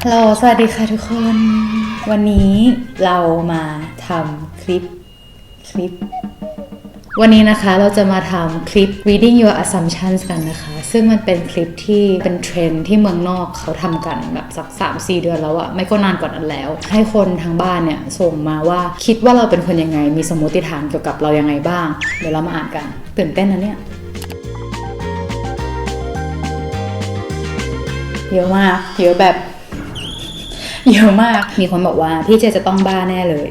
ฮัลโหลสวัสดีค่ะทุกคนวันนี้เรามาทำคลิปวันนี้นะคะเราจะมาทำคลิป reading your assumptions กันนะคะซึ่งมันเป็นคลิปที่เป็นเทรนด์ที่เมืองนอกเขาทำกันแบบสัก 3-4 เดือนแล้วอะไม่ก็นานกว่านั้นแล้วให้คนทางบ้านเนี่ยส่งมาว่าคิดว่าเราเป็นคนยังไงมีสมมติฐานเกี่ยวกับเรายังไงบ้างเดี๋ยวเรามาอ่านกันตื่นเต้นนะเนี่ยเยอะมากเยอะแบบเยอะมากมีคนบอกว่าพี่เจจะต้องบ้าแน่เลย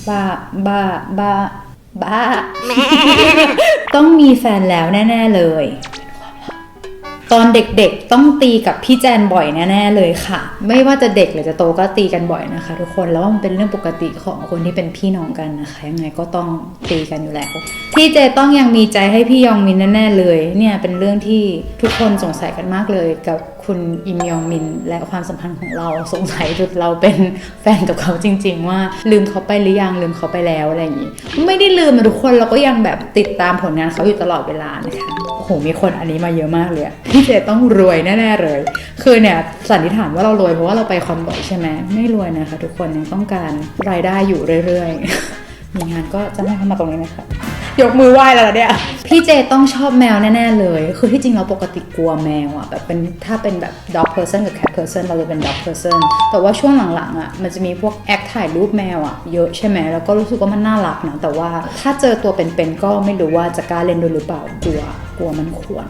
บ้า ต้องมีแฟนแล้วแน่ๆเลยตอนเด็กๆต้องตีกับพี่แจนบ่อยแน่ๆเลยค่ะไม่ว่าจะเด็กหรือจะโตก็ตีกันบ่อยนะคะทุกคนแล้วมันเป็นเรื่องปกติของคนที่เป็นพี่น้องกันนะคะยังไงก็ต้องตีกันอยู่แล้วพี่เจต้องยังมีใจให้พี่ยองมินแน่ๆเลยเนี่ยเป็นเรื่องที่ทุกคนสงสัยกันมากเลยกับคุณอิมยองมินและความสัมพันธ์ของเราสงสัยจุดเราเป็นแฟนกับเขาจริงๆว่าลืมเขาไปหรือยังลืมเขาไปแล้วอะไรอย่างนี้ไม่ได้ลืมนะทุกคนเราก็ยังแบบติดตามผลงานเขาอยู่ตลอดเวลานะคะโอ้โหมีคนอันนี้มาเยอะมากเลยพี่เจต้องรวยแน่ๆเลยคือเนี่ยสันนิษฐานว่าเรารวยเพราะว่าเราไปคอนบ่อยใช่ไหมไม่รวยนะคะทุกคนยังต้องการรายได้อยู่เรื่อยๆมีงานก็จะให้เข้ามาตรงนี้นะคะยกมือไหว้แล้วเนี่ยพี่เจต้องชอบแมวแน่ๆเลยคือที่จริงเราปกติกลัวแมวอ่ะแบบเป็นถ้าเป็นแบบ dog person กับ cat person เราจะเป็น dog person แต่ว่าช่วงหลังๆอ่ะมันจะมีพวกแอคถ่ายรูปแมวอ่ะเยอะใช่ไหมแล้วก็รู้สึกว่ามันน่ารักนะแต่ว่าถ้าเจอตัวเป็นๆก็ไม่รู้ว่าจะกล้าเล่นด้วยหรือเปล่ากลัวมันควร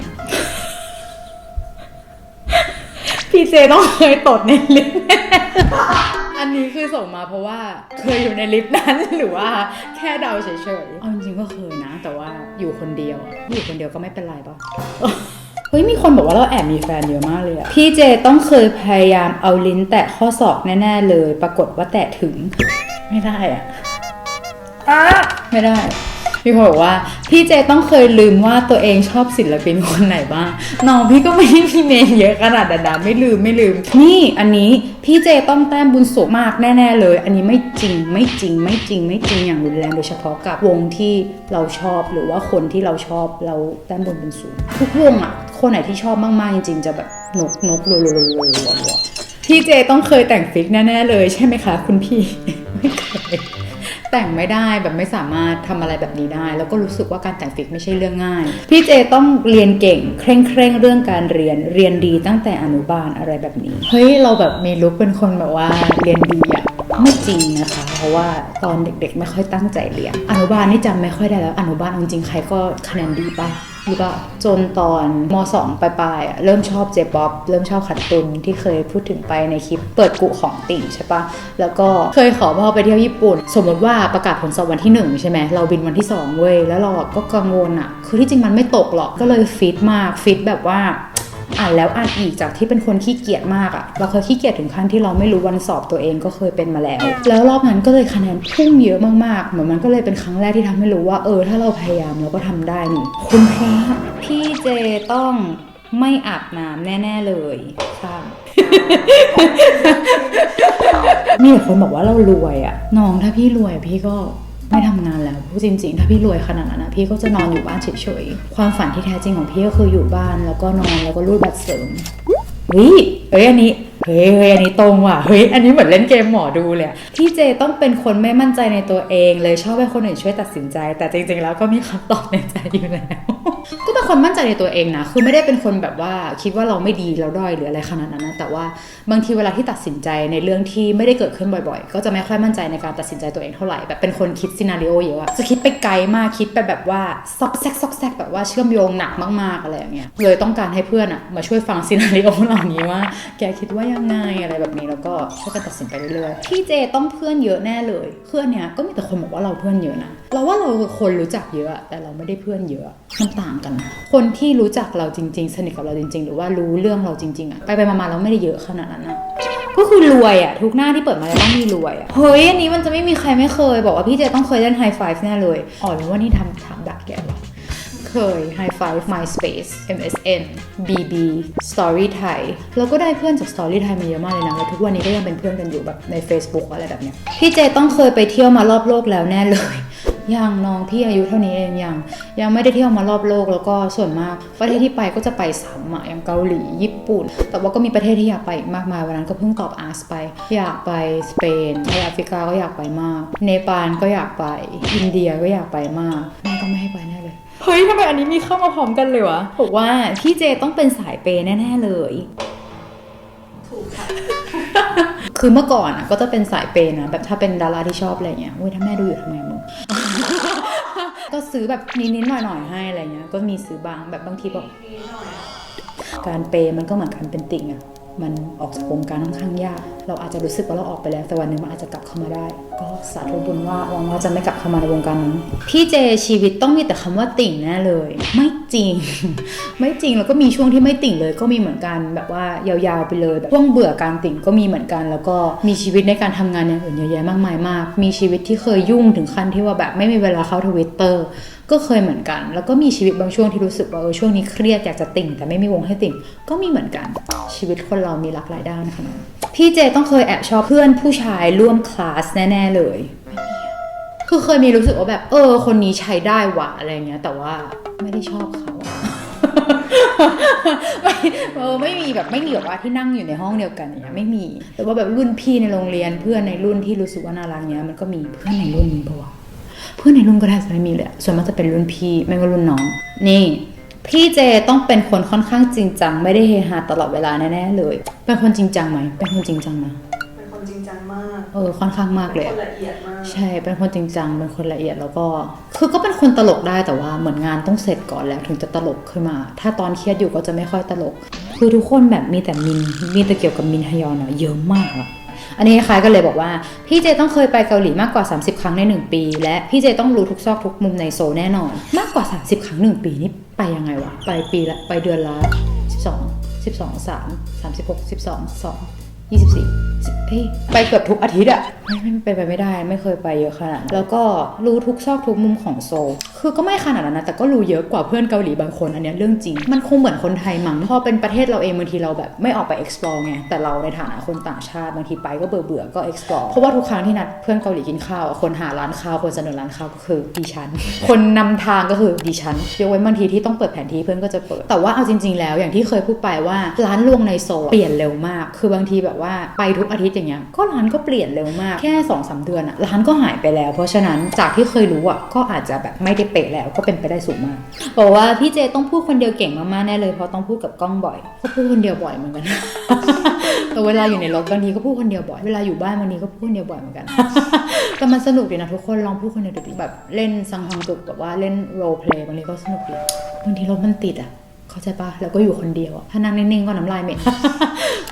พี่เจต้องเคยตดในลิฟต์อันนี้คือส่งมาเพราะว่าเคยอยู่ในลิฟต์นั้นหรือว่าแค่เดาเฉยๆเอาจริงๆก็เคยนะแต่ว่าอยู่คนเดียวก็ไม่เป็นไรป่ะเฮ้ยมีคนบอกว่าเราแอบมีแฟนเยอะมากเลยอะพี่เจต้องเคยพยายามเอาลิ้นแตะข้อศอกแน่ๆเลยปรากฏว่าแตะถึงไม่ได้อะไม่ได้พี่คนบอกว่าพี่เจต้องเคยลืมว่าตัวเองชอบศิลปินคนไหนบ้างน้องพี่ก็ไม่ได้มีเมนเยอะขนาดนั้นไม่ลืมนี่อันนี้พี่เจต้องแต้มบุญสูงมากแน่ๆเลยอันนี้ไม่จริงอย่างรุนแรงโดยเฉพาะกับวงที่เราชอบหรือว่าคนที่เราชอบเราแต้มบุญเป็นสูงทุกวงอ่ะคนไหนที่ชอบมากๆจริงๆจะแบบนกรัวพี่เจต้องเคยแต่งฟิกแน่ๆเลยใช่ไหมคะคุณพี่ไม่เคยแต่งไม่ได้แบบไม่สามารถทำอะไรแบบนี้ได้แล้วก็รู้สึกว่าการแต่งฟิกไม่ใช่เรื่องง่ายพี่เจต้องเรียนเก่งเคร่งเรื่องการเรียนดีตั้งแต่อนุบาลอะไรแบบนี้เฮ้ยเราแบบมีลุคเป็นคนแบบว่าเรียนดีอะไม่จริงนะคะเพราะว่าตอนเด็กๆไม่ค่อยตั้งใจเรียนอนุบาลนี่จำไม่ค่อยได้แล้วอนุบาลจริงๆใครก็คะแนนดีป่ะหรือเปล่าจนตอนม.2 ปลายๆเริ่มชอบเจป๊อปเริ่มชอบคัตตุนที่เคยพูดถึงไปในคลิปเปิดกุของติ่งใช่ปะแล้วก็เคยขอพ่อไปเที่ยวญี่ปุ่นสมมติว่าประกาศผลสอบวันที่1ใช่ไหมเราบินวันที่2เว้ยแล้วเราก็กังวลอะคือที่จริงมันไม่ตกหรอกก็เลยฟิตแบบว่าอ่านแล้วอ่านอีกจากที่เป็นคนขี้เกียจมากอะเราเคยขี้เกียจถึงขั้นที่เราไม่รู้วันสอบตัวเองก็เคยเป็นมาแล้วรอบนั้นก็เลยคะแนนพุ่งเยอะมากๆเหมือนมันก็เลยเป็นครั้งแรกที่ทำให้รู้ว่าถ้าเราพยายามเราก็ทำได้นี่คุณพระพี่เจต้องไม่อาบน้ำแน่ๆเลยค่ะมีคนบอกว่าเรารวยอะน้องถ้าพี่รวยพี่ก็ไม่ทำงานแล้วพูดจริงๆถ้าพี่รวยขนาดนั้นนะพี่ก็จะนอนอยู่บ้านเฉยๆความฝันที่แท้จริงของพี่ก็คืออยู่บ้านแล้วก็นอนแล้วก็รูดบัตรเสริมอันนี้อันนี้ตรงว่ะอันนี้เหมือนเล่นเกมหมอดูเลยพี่เจต้องเป็นคนไม่มั่นใจในตัวเองเลยชอบให้คนอื่นช่วยตัดสินใจแต่จริงๆแล้วก็มีคำตอบในใจอยู่แล้วก็เป็นคนมั่นใจในตัวเองนะคือไม่ได้เป็นคนแบบว่าคิดว่าเราไม่ดีเราด้อยหรืออะไรขนาดนั้นนะแต่ว่าบางทีเวลาที่ตัดสินใจในเรื่องที่ไม่ได้เกิดขึ้นบ่อยๆก็จะไม่ค่อยมั่นใจในการตัดสินใจตัวเองเท่าไหร่แบบเป็นคนคิดซีนาริโอเยอะจะคิดไปไกลมากคิดไปแบบว่าซอกแซกแบบว่าเชื่อมโยงหนักมากๆอะไรอย่างเงี้ยเลยต้องการให้เพื่อนมาช่วยฟังซีนาริโอเหล่านี้ว่าแกคิดว่ายังไงอะไรแบบนี้แล้วก็ช่วยกันตัดสินไปเรื่อยๆพี่เจต้องเพื่อนเยอะแน่เลยเพื่อนเนี้ยก็มีแต่คนบอกว่าเราเพื่อนเยอะนะเราว่าเราคนรู้จักเยอะแต่เราไม่ได้เพื่อนเยอะมันต่างกันนะคนที่รู้จักเราจริงๆสนิทกับเราจริงๆหรือว่ารู้เรื่องเราจริงๆอะไปมาเราไม่ได้เยอะขนาดนั้นนะก็คือรวยอะทุกหน้าที่เปิดมาแล้วต้องมีรวยอะอันนี้มันจะไม่มีใครไม่เคยบอกว่าพี่เจต้องเคยเล่นไฮไฟฟ์แน่เลยหรือว่านี่ถามดักแกวะเคย High Five MySpace MSN BB Story Thai แล้วก็ได้เพื่อนจาก Story Thai มาเยอะมากเลยนะแล้วทุกวันนี้ก็ยังเป็นเพื่อนกันอยู่แบบใน Facebook อะไรแบบเนี้ยพี่เจต้องเคยไปเที่ยวมารอบโลกแล้วแน่เลย ยังน้องพี่อายุเท่านี้เองยังไม่ได้เที่ยวมารอบโลกแล้วก็ส่วนมากประเทศที่ไปก็จะไปซ้ำอะอย่างเกาหลีญี่ปุ่นแต่ว่าก็มีประเทศที่อยากไปอีกมากมายวันนั้นก็เพิ่งตอบอาร์สไปอยากไปสเปนไปแอฟริกาก็อยากไปมากเนปาลก็อยากไปอินเดียก็อยากไปมากแม่ก็ไม่ให้ไปแน่เลยเฮ้ยทำไมอันนี้มีเข้ามาพร้อมกันเลยวะบอกว่าพี่เจต้องเป็นสายเปย์แน่ๆเลยถูกค่ะ คือเมื่อก่อนอ่ะก็จะเป็นสายเปย์นะแบบถ้าเป็นดาราที่ชอบอะไรเงี้ยอุ้ยถ้าแม่ดูอยู่ทำไมมึง ก็ซื้อแบบนิดๆหน่อยๆให้อะไรเงี้ยก็มีซื้อบ้างแบบบางทีแบบการเปย์มันก็เหมือนการเป็นติ่งอ่ะมันออกจากวงการค่อนข้างยากเราอาจจะรู้สึกว่าเราออกไปแล้วแต่วันนึงมันอาจจะกลับเข้ามาได้ก็สาธุบุญว่าหวังว่าจะไม่กลับเข้ามาในวงการนั้นพี่เจชีวิตต้องมีแต่คำว่าติ่งแน่เลยไม่จริง ไม่จริงแล้วก็มีช่วงที่ไม่ติ่งเลยก็มีเหมือนกันแบบว่ายาวๆไปเลยแบบช่วงเบื่อการติ่งก็มีเหมือนกันแล้วก็มีชีวิตในการทำงานอย่างอื่นเยอะแยะมากมายมากมีชีวิตที่เคยยุ่งถึงขั้นที่ว่าแบบไม่มีเวลาเข้า Twitter ก็เคยเหมือนกันแล้วก็มีชีวิตบางช่วงที่รู้สึกว่าช่วงนี้เครียดอยากจะติ่งแต่ไม่มีวงให้ติ่งก็มีเหมือนกันชีวิตคนเรามีหลากหลายด้านค่ะพี่เจต้องเคยแอบชอบเพื่อนผู้ชายร่วมคลาสแน่ๆเลยคือเคยมีรู้สึกว่าแบบคนนี้ใช้ได้หวะอะไรเงี้ยแต่ว่าไม่ได้ชอบเขา ไม่มีแบบว่าที่นั่งอยู่ในห้องเดียวกันเนี่ยไม่มีแต่ว่าแบบรุ่นพี่ในโรงเรียนเพื่อนในรุ่นที่รู้สึกว่าน่ารักเนี้ยมันก็มีเพื่อนในรุ่นนี้ปะวะเพื่อนในรุ่นก็ได้จะไม่มีเลยส่วนมากจะเป็นรุ่นพี่ไม่ก็รุ่นน้องนี่พี่เจต้องเป็นคนค่อนข้างจริงจังไม่ได้เฮฮาตลอดเวลาแน่ๆเลยเป็นคนจริงจังไหมเป็นคนจริงจังนะเป็นคนจริงจังมากค่อนข้างมากเลยเป็นคนละเอียดมากใช่เป็นคนจริงจังเป็นคนละเอียดแล้วก็คือก็เป็นคนตลกได้แต่ว่าเหมือนงานต้องเสร็จก่อนแล้วถึงจะตลกขึ้นมาถ้าตอนเครียดอยู่ก็จะไม่ค่อยตลกคือทุกคนแบบมีแต่เกี่ยวกับมินฮยอนอะเยอะมากอะอันนี้คล้ายกันเลยบอกว่าพี่เจต้องเคยไปเกาหลีมากกว่า30ครั้งใน1ปีและพี่เจต้องรู้ทุกซอกทุกมุมในโซลแน่นอนมากกว่า30ครั้ง1ปีนี่ไปยังไงวะไปปีละไปเดือนละ12 3 36 12 2 24ไปเกือบทุกอาทิตย์อะไม่เป็นไปไม่ได้ไม่เคยไปเยอะขนาดแล้วก็รู้ทุกซอกทุกมุมของโซลคือก็ไม่ขนาดนั้นนะแต่ก็รู้เยอะกว่าเพื่อนเกาหลีบางคนอันนี้เรื่องจริงมันคงเหมือนคนไทยมั้งพอเป็นประเทศเราเองบางทีเราแบบไม่ออกไป explore ไงแต่เราในฐานะคนต่างชาติบางทีไปก็เบื่อก็ explore เพราะว่าทุกครั้งที่นัดเพื่อนเกาหลีกินข้าวคนหาร้านข้าวคนเสนอร้านข้าวก็คือดิฉันคนนำทางก็คือดิฉันยกเว้นบางทีที่ต้องเปิดแผนที่เพื่อนก็จะเปิดแต่ว่าเอาจริงๆแล้วอย่างที่เคยพูดไปว่าร้านรวงในโซลเปลี่ยนเร็วมากคือบางทีแบบว่าไปทุกอาทิตย์อย่างเงี้ยก็ร้านก็เปลี่ยนเร็วมากแค่ 2-3 เดือนอะร้านก็หายไปแล้วเพราะฉะนั้นจากที่เคยรู้อะก็อาจจะแบบไม่ได้เป๊ะแล้วก็เป็นไปได้สูงมากบอกว่าพี่เจต้องพูดคนเดียวเก่งมากๆแน่เลยเพราะต้องพูดกับกล้องบ่อยก็พูดคนเดียวบ่อยเหมือนกัน แต่เวลาอยู่ในรถบางทีก็พูดคนเดียวบ่อยเวลาอยู่บ้านบางทีก็พูดคนเดียวบ่อยเหมือนกัน แต่มันสนุกดีนะทุกคนลองพูดคนเดียวดูแบบเล่นซังฮังตุกแบบว่าเล่นโรลเพลย์บางทีก็สนุกดีบางทีรถมันติดอะเข้าใจปะแล้วก็อยู่คนเดียวถ้านั่งนิ่งๆก็น้ำลายเหม็น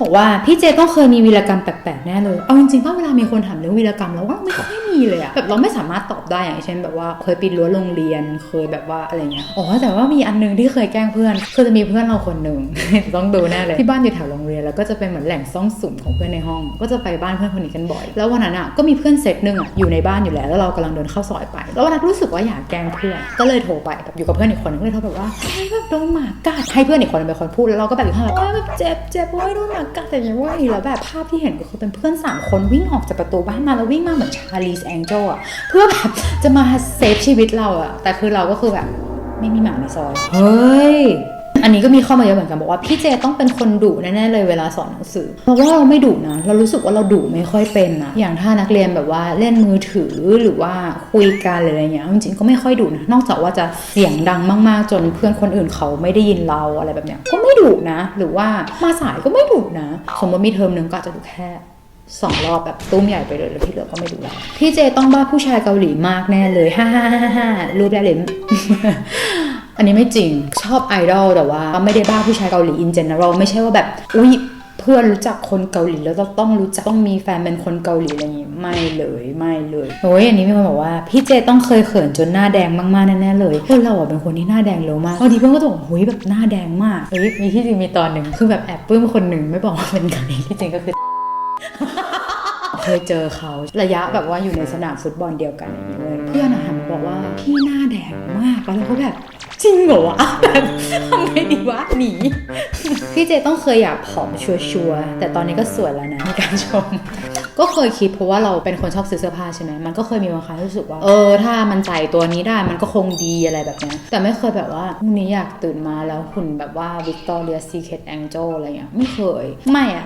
บอกว่าพี่เจต้องเคยมีวีรกรรมแปลกๆแน่เลยเอาจริงๆป่ะเวลามีคนถามเรื่องวีรกรรมแล้วว่าไม่ค่อยมีเลยอะแบบเราไม่สามารถตอบได้อย่างเช่นแบบว่าเคยปีนรั้วโรงเรียนเคยแบบว่าอะไรเงี้ยแต่ว่ามีอันนึงที่เคยแกล้งเพื่อนคือจะมีเพื่อนเราคนนึง ต้องดูแน่เลยที่บ้านอยู่แถวโรงเรียนแล้วก็จะเป็นเหมือนแหล่งซ่องสุมของเพื่อนในห้องก็จะไปบ้านเพื่อนคนนี้กันบ่อยแล้ววันนั้นอะก็มีเพื่อนเซตนึงอะอยู่ในบ้านอยู่แล้วเรากำลังเดินเข้าซอยไปแล้ววันนั้นรู้สึกว่าอยากแกล้งเพื่อนก็เลยโทรไปแบบอยู่กับเพื่อนอีกคนนึงก็เลยโทรแบบว่าแบบโดนหมากัดให้เพื่อนอีกคนเป็นคนพูดแล้วเราก็แบบอยู่ข้างหลังแบบเจ็บโอ้ยโดนหมากัดแต่ยังว่าแล้วแบบภาพที่เห็นก็คือเป็นเพื่อน3คนวิ่งออกจากประตูบ้านมาแล้ววิ่งมาเหมือนชาลีสแองเจิลอะเพื่อแบบจะมาเซฟชีวิตเราอะแต่คือเราก็คือแบบไม่มีหมาในซอยเฮ้ยอันนี้ก็มีเข้ามาเยอะเหมือนกันบอกว่าพี่เจต้องเป็นคนดุแน่ๆเลยเวลาสอนหนังสือเพราะว่าเราไม่ดุนะเรารู้สึกว่าเราดุไม่ค่อยเป็นนะอย่างถ้านักเรียนแบบว่าเล่นมือถือหรือว่าคุยกันอะไรอย่างเงี้ยจริงๆก็ไม่ค่อยดุนะนอกจากว่าจะเสียงดังมากๆจนเพื่อนคนอื่นเขาไม่ได้ยินเราอะไรแบบเนี้ยก็ไม่ดุนะหรือว่ามาสายก็ไม่ดุนะสมมติมีเทอมนึงก็อาจจะดุแค่2 รอบแบบตุ้มใหญ่ไปเลยแล้วที่เหลือก็ไม่ดูแล้วพี่เจต้องบ้าผู้ชายเกาหลีมากแน่เลยฮ่าฮ่าฮ่าฮ่ารูปแรกเลย อันนี้ไม่จริงชอบไอดอลแต่ว่าไม่ได้บ้าผู้ชายเกาหลี in general ไม่ใช่ว่าแบบอุ๊ยเพื่อนรู้จักคนเกาหลีแล้วต้องรู้จักต้องมีแฟนเป็นคนเกาหลีอะไรอย่างงี้ไม่เลยโอ้ยอันนี้มีคนบอกว่าพี่เจต้องเคยเขินจนหน้าแดงมากๆแน่ๆเลยเพื่อนเราเป็นคนที่หน้าแดงเร็วมากบางทีเพื่อนก็จะบอกหุยแบบหน้าแดงมากมีที่จริงมีตอนหนึ่งคือแบบแอบปลื้มคนหนึ่งไม่บอกว่าเป็นใครที่จริงก็คือ เคยเจอเขาระยะแบบว่าอยู่ในสนามฟุตบอลเดียวกันอย่างนี้เลยเพื่อนหันมาบอกว่าพี่หน้าแดงมากแล้วเราก็แบบจริงเหรอวะแบบทำไงดีวะหนีพี่เจต้องเคยอยากผอมชัวร์แต่ตอนนี้ก็สวยแล้วนะมีการชม ก็เคยคิดเพราะว่าเราเป็นคนชอบซื้อเสื้อผ้าใช่ไหมมันก็เคยมีบางครั้งรู้สึกว่าถ้ามันใส่ตัวนี้ได้มันก็คงดีอะไรแบบนี้แต่ไม่เคยแบบว่าพรุ่งนี้อยากตื่นมาแล้วหุ่นแบบว่า Victoria's Secret Angel อะไรเงี้ยไม่เคย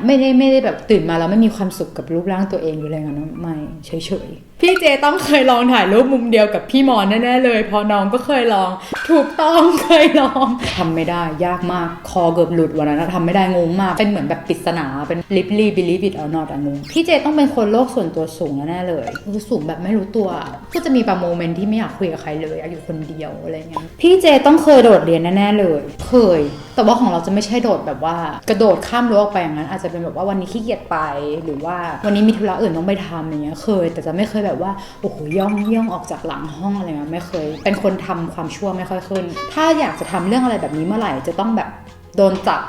ไม่ได้แบบตื่นมาแล้วไม่มีความสุขกับรูปร่างตัวเองหรืออะไรเงี้ยไม่เฉยพี่เจต้องเคยลองถ่ายรูปมุมเดียวกับพี่มอนแน่ๆเลยพอน้องก็เคยลองถูกต้องเคยลองทำไม่ได้ยากมากคอเกือบหลุดวันนั้นทำไม่ได้งงมากเป็นเหมือนแบบปริศนาเป็น literally believe it or not งงพี่เจต้องเป็นคนโลกส่วนตัวสูงแน่ๆเลยสูงแบบไม่รู้ตัวก็จะมีบางโมเมนต์ที่ไม่อยากคุยกับใครเลยอยากอยู่คนเดียวอะไรเงี้ยพี่เจต้องเคยโดดเรียนแน่ๆเลยเคยแต่ว่าของเราจะไม่ใช่โดดแบบว่ากระโดดข้ามรั้วออกไปอย่างนั้นอาจจะเป็นแบบว่าวันนี้ขี้เกียจไปหรือว่าวันนี้มีธุระอื่นต้องไปทำอย่างเงี้ยเคยแต่จะไม่เคยแบบว่าโอ้โหย่องออกจากหลังห้องอะไรเงี้ยไม่เคยเป็นคนทำความชั่วไม่ค่อยขึ้นถ้าอยากจะทำเรื่องอะไรแบบนี้เมื่อไหร่จะต้องแบบโดนจับ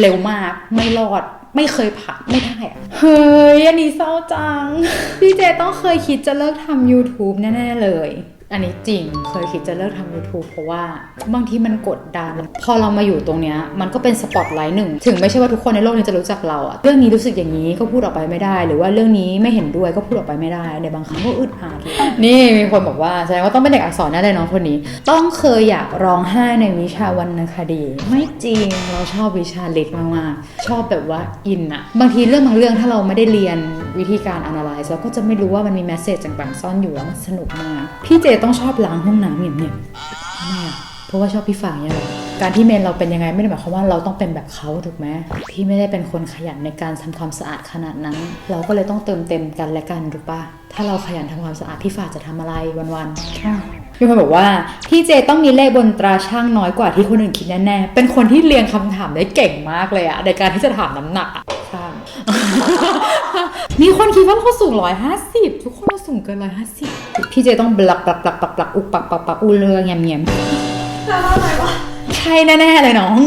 เร็วมากไม่รอดไม่เคยผ่านไม่ได้อะเฮ้ยอันนี้เศร้าจังพี่เจต้องเคยคิดจะเลิกทำ YouTube แน่ๆเลยอันนี้จริงเคยคิดจะเลิกทำ YouTube เพราะว่าบางทีมันกดดันพอเรามาอยู่ตรงเนี้ยมันก็เป็นสปอตไลท์หนึ่งถึงไม่ใช่ว่าทุกคนในโลกนี้จะรู้จักเราอะเรื่องนี้รู้สึกอย่างนี้ก็พูดออกไปไม่ได้หรือว่าเรื่องนี้ไม่เห็นด้วยก็พูดออกไปไม่ได้ในบางครั้งก็อึดอัดนี่มีคนบอกว่าแสดงว่าต้องเป็นเด็กอักษรแน่เลยน้องคนนี้ต้องเคยอยากร้องไห้ในวิชาวรรณคดีไม่จริงเราชอบวิชาเล็กมากๆชอบแบบว่าอินอะบางทีเรื่องบางเรื่องถ้าเราไม่ได้เรียนวิธีการ analyze เราก็จะไม่รู้ว่ามันมี message ต่างๆซ่อนอยู่แล้วมันสนุกมากพี่เจต้องชอบล้างห้องน้ำเงียบๆทำไมอ่ะเพราะว่าชอบพี่ฝ่ายเนี่ยแหละการที่เมนเราเป็นยังไงไม่ได้หมายความว่าเราต้องเป็นแบบเขาถูกไหมพี่ไม่ได้เป็นคนขยันในการทำความสะอาดขนาดนั้นเราก็เลยต้องเติมเต็มกันและกันถูกปะถ้าเราขยันทำความสะอาดพี่ฝ่ายจะทำอะไรวันๆมีคนบอกว่าพี่เจต้องมีเลขบนตราช่างน้อยกว่าที่คนอื่นคิดแน่ๆเป็นคนที่เรียงคำถามได้เก่งมากเลยอะในการที่จะถามน้ำหนักช่าง มีคนคิดว่าเราสูง150ทุกคนเราสูงเกิน150พี่เจต้องบลักอุกปักอูเรือเงียบแปลว่าอะไรวะใช่แน่ๆเลยน้อง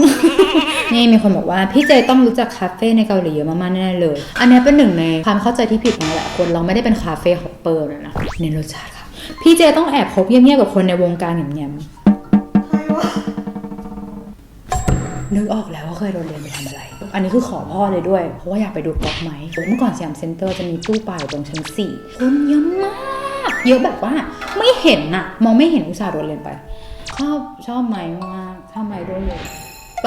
นี่มีคนบอกว่าพี่เจต้องรู้จักคาเฟ่ในเกาหลีเยอะมากๆแน่ๆเลยอันนี้เป็นหนึ่งในความเข้าใจที่ผิดของหลายคนเราไม่ได้เป็นคาเฟ่ฮอปเปอร์เลยนะเน้นรสชาติค่ะพี่เจต้องแอบคบเงียบๆกับคนในวงการเงียบใครวะนึกออกแล้วว่าเคยโดนเรียนไปทำอะไรอันนี้คือขอพ่อเลยด้วยเพราะว่าอยากไปดูก๊อกไม้เมื่อก่อนสยามเซ็นเตอร์จะมีตู้ปลาอยู่ตรงชั้น4คนเยอะมากเยอะแบบว่าไม่เห็นน่ะมองไม่เห็นอุตส่าห์โดนเรียนไปชอบไม้มากชอบไม้ด้วยเลย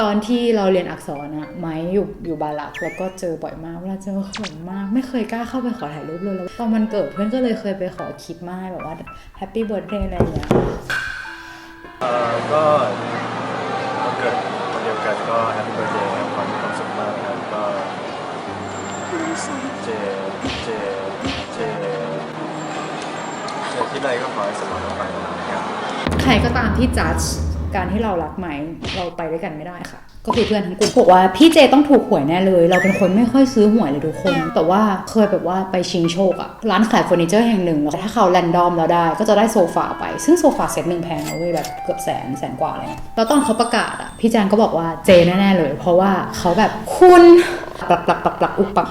ตอนที่เราเรียนอักษรอะไม้อยู่บาลักแล้วก็เจอบ่อยมากเวลาเจอเขินมากไม่เคยกล้าเข้าไปขอถ่ายรูปเลยแล้วตอนมันเกิดเพื่อนก็เลยเคยไปขอคลิปมาให้แบบว่าแฮปปี้เบิร์ธเดย์อะไรอย่างเงี้ยก็วันเกิดวันเดียวกันก็แฮปปี้เบิร์ธเดย์ครับขอให้มีความสุขมากครับก็เจที่ใดก็ขอให้สมหวังไปนะครับใครก็ตามที่จัดการที่เรารักไหมเราไปด้วยกันไม่ได้ค่ะก็คือเพื่อนทั้งกลุ่มบอกว่าพี่เจต้องถูกหวยแน่เลยเราเป็นคนไม่ค่อยซื้อหวยเลยทุกคนแต่ว่าเคยแบบว่าไปชิงโชคอะร้านขายเฟอร์นิเจอร์แห่งหนึ่งแล้วถ้าเขาแรนดอมเราได้ก็จะได้โซฟาไปซึ่งโซฟาเซ็ตหนึ่งแพงนะเว้ยแบบเกือบแสนกว่าเลยแล้วตอนเขาประกาศอะพี่แจงก็บอกว่าเจแน่ๆเลยเพราะว่าเขาแบบคุณปักอุกปัก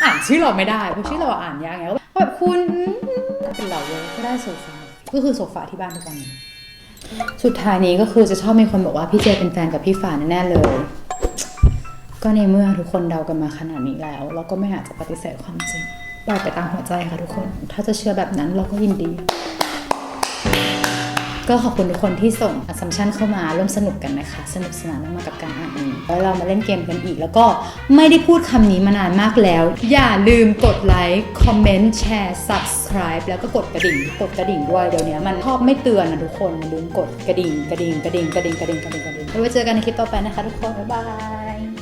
อ่านชื่อเราไม่ได้เพราะชื่อเราอ่านยากไงแบบคุณเป็นเราเลยก็ได้โซฟาก็คือโซฟาที่บ้านทุกวันนี้สุดท้ายนี้ก็คือจะชอบมีคนบอกว่าพี่เจเป็นแฟนกับพี่ฝาแน่ๆเลยก็ในเมื่อทุกคนเดากันมาขนาดนี้แล้วเราก็ไม่อาจจะปฏิเสธความจริงปล่อยไปตามหัวใจค่ะทุกคนถ้าจะเชื่อแบบนั้นเราก็ยินดีก็ขอบคุณทุกคนที่ส่ง assumption เข้ามาร่วมสนุกกันนะคะสนุกสนานมากๆกับการอ่านนี้แล้วเรามาเล่นเกมกันอีกแล้วก็ไม่ได้พูดคำนี้มานานมากแล้วอย่าลืมกดไลค์คอมเมนต์แชร์ subscribe แล้วก็กดกระดิ่งด้วยเดี๋ยวนี้มันชอบไม่เตือนนะทุกคนลืมกดกระดิ่งไว้เจอกันในคลิปต่อไปนะคะทุกคนบ๊ายบาย